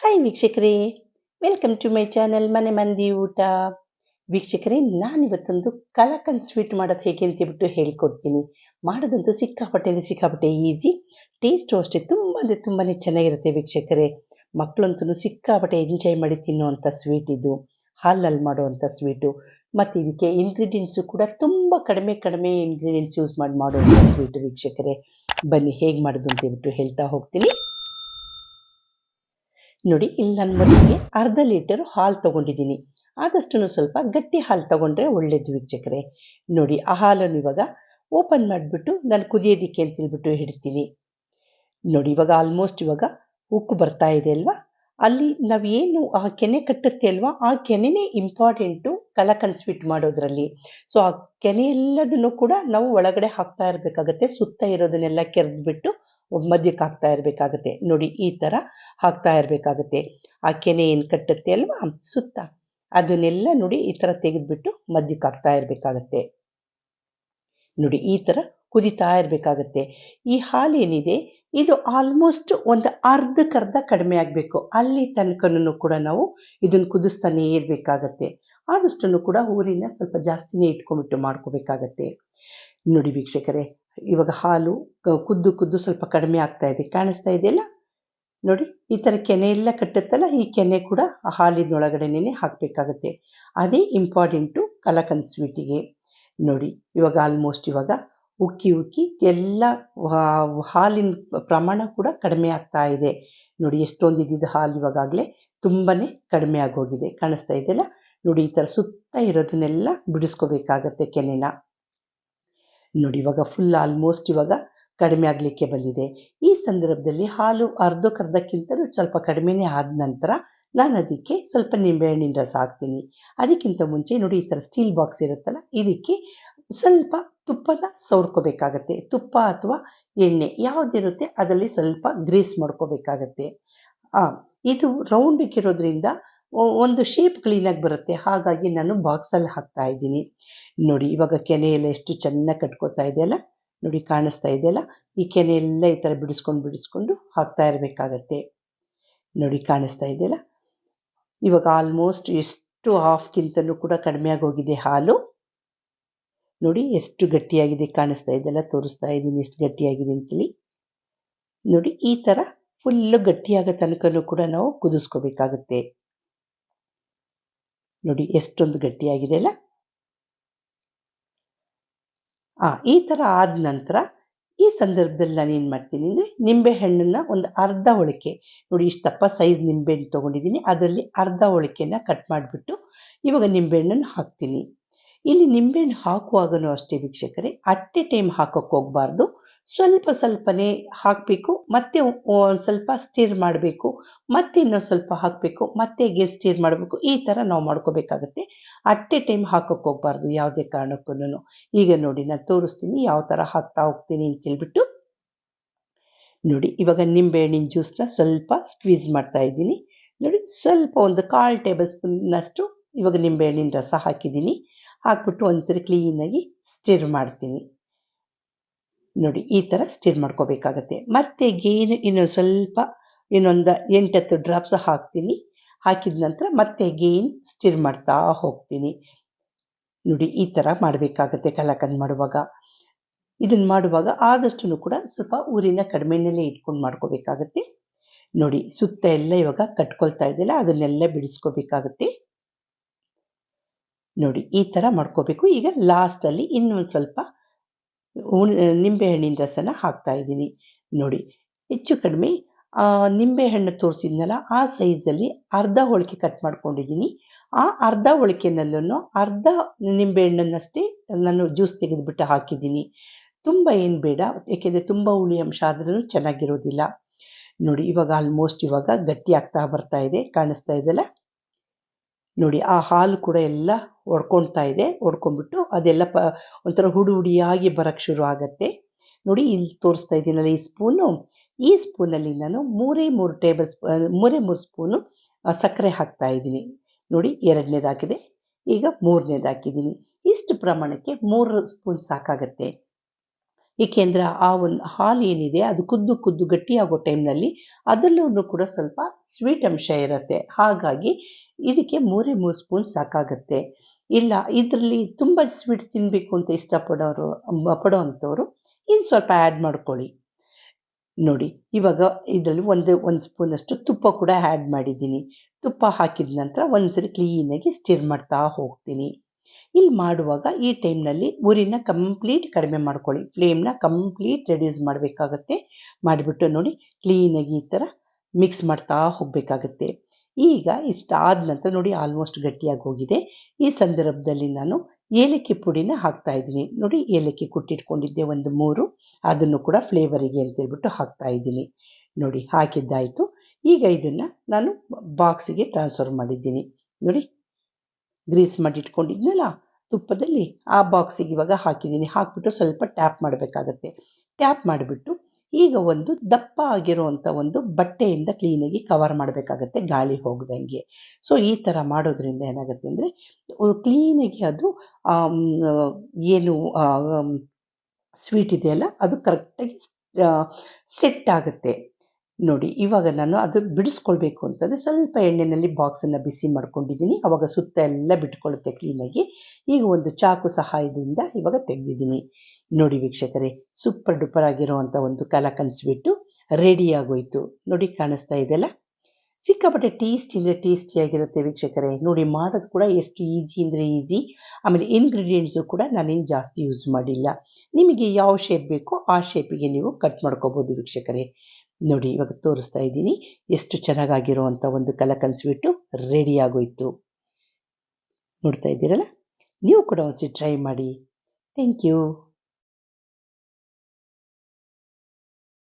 Hi ವೀಕ್ಷಕರೇ, welcome to my channel ಮನೆ ಮಂದಿ ಊಟ. ವೀಕ್ಷಕರೇ, ನಾನಿವತ್ತೊಂದು ಕಲಾಕಂದ್ ಸ್ವೀಟ್ ಮಾಡೋದು ಹೇಗೆ ಅಂತ ಹೇಳ್ಬಿಟ್ಟು ಹೇಳ್ಕೊಡ್ತೀನಿ. ಮಾಡೋದಂತೂ ಸಿಕ್ಕಾಪಟ್ಟೆ ಈಸಿ, ಟೇಸ್ಟು ಅಷ್ಟೇ ತುಂಬ ಅಂದರೆ ತುಂಬಾ ಚೆನ್ನಾಗಿರುತ್ತೆ ವೀಕ್ಷಕರೇ. ಮಕ್ಕಳಂತೂ ಸಿಕ್ಕಾಪಟ್ಟೆ ಎಂಜಾಯ್ ಮಾಡಿ ತಿನ್ನುವಂಥ ಸ್ವೀಟ್ ಇದು. ಹಾಲಲ್ಲಿ ಮಾಡುವಂಥ ಸ್ವೀಟು. ಮತ್ತು ಇದಕ್ಕೆ ಇಂಗ್ರೀಡಿಯೆಂಟ್ಸು ಕೂಡ ತುಂಬ ಕಡಿಮೆ ಇಂಗ್ರೀಡಿಯೆಂಟ್ಸ್ ಯೂಸ್ ಮಾಡಿ ಮಾಡುವಂಥ ಸ್ವೀಟು ವೀಕ್ಷಕರೇ. ಬನ್ನಿ ಹೇಗೆ ಮಾಡೋದು ಅಂತ ಹೇಳ್ಬಿಟ್ಟು ಹೇಳ್ತಾ ಹೋಗ್ತೀನಿ. ನೋಡಿ, ಇಲ್ಲಿ ನಾನು ಮೊದಲಿಗೆ ಅರ್ಧ ಲೀಟರ್ ಹಾಲು ತಗೊಂಡಿದ್ದೀನಿ. ಆದಷ್ಟು ಸ್ವಲ್ಪ ಗಟ್ಟಿ ಹಾಲು ತಗೊಂಡ್ರೆ ಒಳ್ಳೇದು ವೀಕ್ಷಕರೇ. ನೋಡಿ, ಆ ಹಾಲನ್ನು ಇವಾಗ ಓಪನ್ ಮಾಡಿಬಿಟ್ಟು ನಾನು ಕುದಿಯೋದಿಕ್ಕೆ ಅಂತ ಹೇಳ್ಬಿಟ್ಟು ಇಡ್ತೀನಿ. ನೋಡಿ, ಇವಾಗ ಆಲ್ಮೋಸ್ಟ್ ಇವಾಗ ಉಕ್ಕು ಬರ್ತಾ ಇದೆ ಅಲ್ವಾ, ಅಲ್ಲಿ ನಾವು ಏನು ಆ ಕೆನೆ ಕಟ್ಟುತ್ತೆ ಅಲ್ವಾ, ಆ ಕೆನೆನೇ ಇಂಪಾರ್ಟೆಂಟು ಕಲಾಕಂದ್ ಸ್ವೀಟ್ ಮಾಡೋದ್ರಲ್ಲಿ. ಸೊ ಆ ಕೆನೆ ಎಲ್ಲದನ್ನು ಕೂಡ ನಾವು ಒಳಗಡೆ ಹಾಕ್ತಾ ಇರಬೇಕಾಗತ್ತೆ. ಸುತ್ತ ಇರೋದನ್ನೆಲ್ಲ ಕೆರೆದ್ಬಿಟ್ಟು ಮಧ್ಯಕ್ಕೆ ಹಾಕ್ತಾ ಇರಬೇಕಾಗತ್ತೆ. ನೋಡಿ, ಈ ಥರ ಹಾಕ್ತಾ ಇರಬೇಕಾಗತ್ತೆ. ಆ ಕೆನೆ ಏನು ಕಟ್ಟುತ್ತೆ ಅಲ್ವಾ ಸುತ್ತ, ಅದನ್ನೆಲ್ಲ ನೋಡಿ ಈ ಥರ ತೆಗೆದ್ಬಿಟ್ಟು ಮಧ್ಯಕ್ಕೆ ಹಾಕ್ತಾ ಇರಬೇಕಾಗತ್ತೆ. ನೋಡಿ, ಈ ಥರ ಕುದಿತಾ ಇರಬೇಕಾಗತ್ತೆ. ಈ ಹಾಲೇನಿದೆ ಇದು ಆಲ್ಮೋಸ್ಟ್ ಒಂದು ಅರ್ಧಕ್ಕರ್ಧ ಕಡಿಮೆ ಆಗಬೇಕು. ಅಲ್ಲಿ ತನಕನೂ ಕೂಡ ನಾವು ಇದನ್ನು ಕುದಿಸ್ತಾನೇ ಇರಬೇಕಾಗತ್ತೆ. ಆದಷ್ಟು ಕೂಡ ಊರಿನ ಸ್ವಲ್ಪ ಜಾಸ್ತಿನೇ ಇಟ್ಕೊಂಡ್ಬಿಟ್ಟು ಮಾಡ್ಕೋಬೇಕಾಗತ್ತೆ. ನೋಡಿ ವೀಕ್ಷಕರೇ, ಇವಾಗ ಹಾಲು ಕುದ್ದು ಸ್ವಲ್ಪ ಕಡಿಮೆ ಆಗ್ತಾ ಇದೆ, ಕಾಣಿಸ್ತಾ ಇದೆಯಲ್ಲ. ನೋಡಿ, ಈ ಥರ ಕೆನೆ ಎಲ್ಲ ಕಟ್ಟುತ್ತಲ್ಲ, ಈ ಕೆನೆ ಕೂಡ ಹಾಲಿನೊಳಗಡೆನೇ ಹಾಕಬೇಕಾಗತ್ತೆ. ಅದೇ ಇಂಪಾರ್ಟೆಂಟು ಕಲಾಕಂದ್ ಸ್ವೀಟಿಗೆ. ನೋಡಿ, ಇವಾಗ ಆಲ್ಮೋಸ್ಟ್ ಇವಾಗ ಉಕ್ಕಿ ಎಲ್ಲ ಹಾಲಿನ ಪ್ರಮಾಣ ಕೂಡ ಕಡಿಮೆ ಆಗ್ತಾ ಇದೆ. ನೋಡಿ, ಎಷ್ಟೊಂದು ಇದ್ದಿದ್ದು ಹಾಲು ಇವಾಗಲೇ ತುಂಬಾ ಕಡಿಮೆ ಆಗೋಗಿದೆ, ಕಾಣಿಸ್ತಾ ಇದೆಯಲ್ಲ. ನೋಡಿ, ಈ ಥರ ಸುತ್ತ ಇರೋದನ್ನೆಲ್ಲ ಬಿಡಿಸ್ಕೋಬೇಕಾಗತ್ತೆ ಕೆನೆನ. ನೋಡಿ, ಇವಾಗ ಫುಲ್ ಆಲ್ಮೋಸ್ಟ್ ಇವಾಗ ಕಡಿಮೆ ಆಗಲಿಕ್ಕೆ ಬಂದಿದೆ. ಈ ಸಂದರ್ಭದಲ್ಲಿ ಹಾಲು ಅರ್ಧಕ್ಕಿಂತಲೂ ಸ್ವಲ್ಪ ಕಡಿಮೆನೇ ಆದ ನಂತರ ನಾನು ಅದಕ್ಕೆ ಸ್ವಲ್ಪ ನಿಂಬೆಹಣ್ಣಿನ ರಸ ಹಾಕ್ತೀನಿ. ಅದಕ್ಕಿಂತ ಮುಂಚೆ ನೋಡಿ, ಈ ಥರ ಸ್ಟೀಲ್ ಬಾಕ್ಸ್ ಇರುತ್ತಲ್ಲ, ಇದಕ್ಕೆ ಸ್ವಲ್ಪ ತುಪ್ಪನ ಸವರ್ಕೋಬೇಕಾಗತ್ತೆ. ತುಪ್ಪ ಅಥವಾ ಎಣ್ಣೆ ಯಾವುದಿರುತ್ತೆ ಅದರಲ್ಲಿ ಸ್ವಲ್ಪ ಗ್ರೀಸ್ ಮಾಡ್ಕೋಬೇಕಾಗತ್ತೆ. ಇದು ರೌಂಡಕ್ಕಿರೋದ್ರಿಂದ ಒಂದು ಶೇಪ್ ಕ್ಲೀನಾಗಿ ಬರುತ್ತೆ, ಹಾಗಾಗಿ ನಾನು ಬಾಕ್ಸಲ್ಲಿ ಹಾಕ್ತಾ ಇದ್ದೀನಿ. ನೋಡಿ, ಇವಾಗ ಕೆನೆ ಎಲ್ಲ ಎಷ್ಟು ಚೆನ್ನಾಗಿ ಕಟ್ಕೋತಾ ಇದೆಯಲ್ಲ. ನೋಡಿ, ಕಾಣಿಸ್ತಾ ಇದೆಯಲ್ಲ, ಈ ಕೆನೆ ಎಲ್ಲ ಈ ಥರ ಬಿಡಿಸ್ಕೊಂಡು ಹಾಕ್ತಾ ಇರಬೇಕಾಗತ್ತೆ. ನೋಡಿ, ಕಾಣಿಸ್ತಾ ಇದೆಯಲ್ಲ. ಇವಾಗ ಆಲ್ಮೋಸ್ಟ್ ಎಷ್ಟು ಹಾಫ್ಗಿಂತಲೂ ಕೂಡ ಕಡಿಮೆ ಆಗೋಗಿದೆ ಹಾಲು. ನೋಡಿ, ಎಷ್ಟು ಗಟ್ಟಿಯಾಗಿದೆ, ಕಾಣಿಸ್ತಾ ಇದೆಯಲ್ಲ, ತೋರಿಸ್ತಾ ಇದ್ದೀನಿ ಎಷ್ಟು ಗಟ್ಟಿಯಾಗಿದೆ ಅಂತೇಳಿ. ನೋಡಿ, ಈ ಥರ ಫುಲ್ಲು ಗಟ್ಟಿಯಾಗೋ ತನಕನೂ ಕೂಡ ನಾವು ಕುದಿಸ್ಕೋಬೇಕಾಗತ್ತೆ. ನೋಡಿ, ಎಷ್ಟೊಂದು ಗಟ್ಟಿಯಾಗಿದೆ ಅಲ್ಲ. ಈ ಥರ ಆದ ನಂತರ ಈ ಸಂದರ್ಭದಲ್ಲಿ ನಾನು ಏನು ಮಾಡ್ತೀನಿ ಅಂದರೆ, ನಿಂಬೆಹಣ್ಣನ್ನು ಒಂದು ಅರ್ಧ ಒಳಕೆ, ನೋಡಿ ಇಷ್ಟಪ್ಪ ಸೈಜ್ ನಿಂಬೆಹಣ್ಣು ತೊಗೊಂಡಿದ್ದೀನಿ, ಅದರಲ್ಲಿ ಅರ್ಧ ಒಳಕೆನ ಕಟ್ ಮಾಡಿಬಿಟ್ಟು ಇವಾಗ ನಿಂಬೆಹಣ್ಣನ್ನು ಹಾಕ್ತೀನಿ. ಇಲ್ಲಿ ನಿಂಬೆಹಣ್ಣು ಹಾಕುವಾಗಲೂ ಅಷ್ಟೇ ವೀಕ್ಷಕರೇ, ಅಟ್ ಎ ಟೈಮ್ ಹಾಕೋಕ್ಕೆ ಹೋಗಬಾರ್ದು. ಸ್ವಲ್ಪನೇ ಹಾಕಬೇಕು, ಮತ್ತೆ ಒಂದು ಸ್ವಲ್ಪ ಸ್ಟಿರ್ ಮಾಡಬೇಕು, ಮತ್ತೆ ಇನ್ನೊಂದು ಸ್ವಲ್ಪ ಹಾಕಬೇಕು, ಮತ್ತೆ ಸ್ಟಿರ್ ಮಾಡಬೇಕು. ಈ ಥರ ನಾವು ಮಾಡ್ಕೋಬೇಕಾಗತ್ತೆ. ಅಟ್ ಎ ಟೈಮ್ ಹಾಕೋಕ್ಕೆ ಹೋಗಬಾರ್ದು ಯಾವುದೇ ಕಾರಣಕ್ಕೂ. ಈಗ ನೋಡಿ, ನಾನು ತೋರಿಸ್ತೀನಿ ಯಾವ ಥರ ಹಾಕ್ತಾ ಹೋಗ್ತೀನಿ ಅಂತೇಳ್ಬಿಟ್ಟು. ನೋಡಿ, ಇವಾಗ ನಿಂಬೆಹಣ್ಣಿನ ಜ್ಯೂಸನ್ನ ಸ್ವಲ್ಪ ಸ್ಕ್ವೀಸ್ ಮಾಡ್ತಾ ಇದ್ದೀನಿ. ನೋಡಿ, ಸ್ವಲ್ಪ ಒಂದು 1/4 ಟೇಬಲ್ ಸ್ಪೂನ್ನಷ್ಟು ಇವಾಗ ನಿಂಬೆಹಣ್ಣಿನ ರಸ ಹಾಕಿದ್ದೀನಿ. ಹಾಕ್ಬಿಟ್ಟು ಒಂದ್ಸರಿ ಕ್ಲೀನಾಗಿ ಸ್ಟಿರ್ ಮಾಡ್ತೀನಿ. ನೋಡಿ, ಈ ಥರ ಸ್ಟಿರ್ ಮಾಡ್ಕೋಬೇಕಾಗತ್ತೆ. ಮತ್ತೆ ಇನ್ನೊಂದು ಸ್ವಲ್ಪ ಇನ್ನೊಂದು 8-10 ಡ್ರಾಪ್ಸ್ ಹಾಕ್ತೀನಿ. ಹಾಕಿದ ನಂತರ ಮತ್ತೆ ಸ್ಟಿರ್ ಮಾಡ್ತಾ ಹೋಗ್ತೀನಿ. ನೋಡಿ, ಈ ಥರ ಮಾಡಬೇಕಾಗತ್ತೆ ಕಲಾಕಂದ್ ಮಾಡುವಾಗ. ಇದನ್ನು ಮಾಡುವಾಗ ಆದಷ್ಟು ಕೂಡ ಸ್ವಲ್ಪ ಊರಿನ ಕಡಿಮೆನಲ್ಲೇ ಇಟ್ಕೊಂಡು ಮಾಡ್ಕೋಬೇಕಾಗತ್ತೆ. ನೋಡಿ, ಸುತ್ತ ಎಲ್ಲ ಇವಾಗ ಕಟ್ಕೊಳ್ತಾ ಇದೆಯಲ್ಲ, ಅದನ್ನೆಲ್ಲ ಬಿಡಿಸ್ಕೋಬೇಕಾಗತ್ತೆ. ನೋಡಿ, ಈ ಥರ ಮಾಡ್ಕೋಬೇಕು. ಈಗ ಲಾಸ್ಟಲ್ಲಿ ಇನ್ನೊಂದು ಸ್ವಲ್ಪ ನಿಂಬೆಹಣ್ಣಿನ ರಸನ ಹಾಕ್ತಾ ಇದ್ದೀನಿ. ನೋಡಿ, ಹೆಚ್ಚು ಕಡಿಮೆ ನಿಂಬೆಹಣ್ಣು ತೋರಿಸಿದ್ನಲ್ಲ, ಆ ಸೈಜಲ್ಲಿ ಅರ್ಧ ಹೋಳಿಕೆ ಕಟ್ ಮಾಡ್ಕೊಂಡಿದ್ದೀನಿ. ಆ ಅರ್ಧ ಹೋಳಿಕೆನಲ್ಲೂ ಅರ್ಧ ನಿಂಬೆಹಣ್ಣನ್ನಷ್ಟೇ ನಾನು ಜ್ಯೂಸ್ ತೆಗೆದುಬಿಟ್ಟು ಹಾಕಿದ್ದೀನಿ. ತುಂಬ ಏನು ಬೇಡ, ಏಕೆಂದರೆ ತುಂಬ ಹುಳಿ ಅಂಶ ಆದ್ರೂ ಚೆನ್ನಾಗಿರೋದಿಲ್ಲ. ನೋಡಿ, ಇವಾಗ ಆಲ್ಮೋಸ್ಟ್ ಇವಾಗ ಗಟ್ಟಿ ಆಗ್ತಾ ಬರ್ತಾ ಇದೆ, ಕಾಣಿಸ್ತಾ ಇದೆಯಲ್ಲ. ನೋಡಿ, ಆ ಹಾಲು ಕೂಡ ಎಲ್ಲ ಒಡ್ಕೊಂಡ್ಬಿಟ್ಟು ಅದೆಲ್ಲ ಒಂಥರ ಹುಡಿಯಾಗಿ ಬರೋಕ್ಕೆ ಶುರು ಆಗುತ್ತೆ. ನೋಡಿ, ಇಲ್ಲಿ ತೋರಿಸ್ತಾ ಇದ್ದೀನಲ್ಲ ಈ ಸ್ಪೂನಲ್ಲಿ ನಾನು 3 ಸ್ಪೂನು ಸಕ್ಕರೆ ಹಾಕ್ತಾ ಇದ್ದೀನಿ. ನೋಡಿ, 2ನೇದು ಹಾಕಿದೆ, ಈಗ 3ನೇದು ಹಾಕಿದ್ದೀನಿ. ಇಷ್ಟು ಪ್ರಮಾಣಕ್ಕೆ 3 ಸ್ಪೂನ್ ಸಾಕಾಗತ್ತೆ. ಏಕೆಂದರೆ ಆ ಒಂದು ಹಾಲು ಏನಿದೆ ಅದು ಕುದ್ದು ಕುದ್ದು ಗಟ್ಟಿಯಾಗೋ ಟೈಮ್ನಲ್ಲಿ ಅದರಲ್ಲೂ ಕೂಡ ಸ್ವಲ್ಪ ಸ್ವೀಟ್ ಅಂಶ ಇರುತ್ತೆ. ಹಾಗಾಗಿ ಇದಕ್ಕೆ 3 ಸ್ಪೂನ್ ಸಾಕಾಗತ್ತೆ. ಇಲ್ಲ ಇದರಲ್ಲಿ ತುಂಬ ಸ್ವೀಟ್ ತಿನ್ನಬೇಕು ಅಂತ ಪಡೋ ಅಂಥವ್ರು ಇನ್ನು ಸ್ವಲ್ಪ ಆ್ಯಡ್ ಮಾಡ್ಕೊಳ್ಳಿ. ನೋಡಿ ಇವಾಗ ಇದರಲ್ಲಿ ಒಂದು ಸ್ಪೂನಷ್ಟು ತುಪ್ಪ ಕೂಡ ಆ್ಯಡ್ ಮಾಡಿದ್ದೀನಿ. ತುಪ್ಪ ಹಾಕಿದ ನಂತರ ಒಂದ್ಸರಿ ಕ್ಲೀನಾಗಿ ಸ್ಟಿರ್ ಮಾಡ್ತಾ ಹೋಗ್ತೀನಿ. ಇಲ್ಲಿ ಮಾಡುವಾಗ ಈ ಟೈಮ್ನಲ್ಲಿ ಉರಿನ ಕಂಪ್ಲೀಟ್ ಕಡಿಮೆ ಮಾಡ್ಕೊಳ್ಳಿ. ಫ್ಲೇಮ್ನ ಕಂಪ್ಲೀಟ್ ರೆಡ್ಯೂಸ್ ಮಾಡಬೇಕಾಗತ್ತೆ. ಮಾಡಿಬಿಟ್ಟು ನೋಡಿ ಕ್ಲೀನಾಗಿ ಈ ಥರ ಮಿಕ್ಸ್ ಮಾಡ್ತಾ ಹೋಗಬೇಕಾಗತ್ತೆ. ಈಗ ಇಷ್ಟಾದ ನಂತರ ನೋಡಿ ಆಲ್ಮೋಸ್ಟ್ ಗಟ್ಟಿಯಾಗಿ ಹೋಗಿದೆ. ಈ ಸಂದರ್ಭದಲ್ಲಿ ನಾನು ಏಲಕ್ಕಿ ಪುಡಿನ ಹಾಕ್ತಾ ಇದ್ದೀನಿ. ನೋಡಿ ಏಲಕ್ಕಿ ಕುಟ್ಟಿಟ್ಕೊಂಡಿದ್ದೆ ಒಂದು 3, ಅದನ್ನು ಕೂಡ ಫ್ಲೇವರಿಗೆ ಅಂತೇಳ್ಬಿಟ್ಟು ಹಾಕ್ತಾ ಇದ್ದೀನಿ. ನೋಡಿ ಹಾಕಿದ್ದಾಯಿತು. ಈಗ ಇದನ್ನು ನಾನು ಬಾಕ್ಸಿಗೆ ಟ್ರಾನ್ಸ್ಫರ್ ಮಾಡಿದ್ದೀನಿ. ನೋಡಿ ಗ್ರೀಸ್ ಮಾಡಿಟ್ಕೊಂಡಿದ್ನಲ್ಲ ತುಪ್ಪದಲ್ಲಿ, ಆ ಬಾಕ್ಸಿಗೆ ಇವಾಗ ಹಾಕಿದ್ದೀನಿ. ಹಾಕಿಬಿಟ್ಟು ಸ್ವಲ್ಪ ಟ್ಯಾಪ್ ಮಾಡಬೇಕಾಗತ್ತೆ. ಟ್ಯಾಪ್ ಮಾಡಿಬಿಟ್ಟು ಈಗ ಒಂದು ದಪ್ಪ ಆಗಿರುವಂಥ ಒಂದು ಬಟ್ಟೆಯಿಂದ ಕ್ಲೀನಾಗಿ ಕವರ್ ಮಾಡಬೇಕಾಗತ್ತೆ, ಗಾಳಿ ಹೋಗದಂಗೆ. ಸೊ ಈ ಥರ ಮಾಡೋದ್ರಿಂದ ಏನಾಗುತ್ತೆ ಅಂದರೆ ಕ್ಲೀನಾಗಿ ಅದು ಏನು ಸ್ವೀಟ್ ಇದೆಯಲ್ಲ ಅದು ಕರೆಕ್ಟಾಗಿ ಸೆಟ್ ಆಗುತ್ತೆ. ನೋಡಿ ಇವಾಗ ನಾನು ಅದು ಬಿಡಿಸ್ಕೊಳ್ಬೇಕು ಅಂತಂದರೆ ಸ್ವಲ್ಪ ಎಣ್ಣೆಯಲ್ಲಿ ಬಾಕ್ಸನ್ನು ಬಿಸಿ ಮಾಡ್ಕೊಂಡಿದ್ದೀನಿ. ಆವಾಗ ಸುತ್ತ ಎಲ್ಲ ಬಿಟ್ಕೊಳ್ಳುತ್ತೆ ಕ್ಲೀನಾಗಿ. ಈಗ ಒಂದು ಚಾಕು ಸಹಾಯದಿಂದ ಇವಾಗ ತೆಗೆದಿದ್ದೀನಿ. ನೋಡಿ ವೀಕ್ಷಕರೇ, ಸೂಪರ್ ಡೂಪರ್ ಆಗಿರುವಂಥ ಒಂದು ಕಲಾಕಂದ್ ಸ್ವೀಟು ರೆಡಿ ಆಗೋಯ್ತು. ನೋಡಿ ಕಾಣಿಸ್ತಾ ಇದೆಯಲ್ಲ, ಸಿಕ್ಕಾಪಟ್ಟೆ ಟೇಸ್ಟಿಯಾಗಿರುತ್ತೆ ವೀಕ್ಷಕರೇ. ನೋಡಿ ಮಾಡೋದು ಕೂಡ ಎಷ್ಟು ಈಸಿ ಅಂದರೆ ಈಸಿ. ಆಮೇಲೆ ಇಂಗ್ರೀಡಿಯೆಂಟ್ಸು ಕೂಡ ನಾನೇನು ಜಾಸ್ತಿ ಯೂಸ್ ಮಾಡಿಲ್ಲ. ನಿಮಗೆ ಯಾವ ಶೇಪ್ ಬೇಕೋ ಆ ಶೇಪಿಗೆ ನೀವು ಕಟ್ ಮಾಡ್ಕೋಬೋದು ವೀಕ್ಷಕರೇ. ನೋಡಿ ಇವಾಗ ತೋರಿಸ್ತಾ ಇದ್ದೀನಿ, ಎಷ್ಟು ಚೆನ್ನಾಗಾಗಿರುವಂಥ ಒಂದು ಕಲಾಕಂದ್ ಸ್ವೀಟು ರೆಡಿ ಆಗೋಯ್ತು. ನೋಡ್ತಾ ಇದ್ದೀರಲ್ಲ, ನೀವು ಕೂಡ ಒಂದ್ಸರಿ ಟ್ರೈ ಮಾಡಿ. Thank you.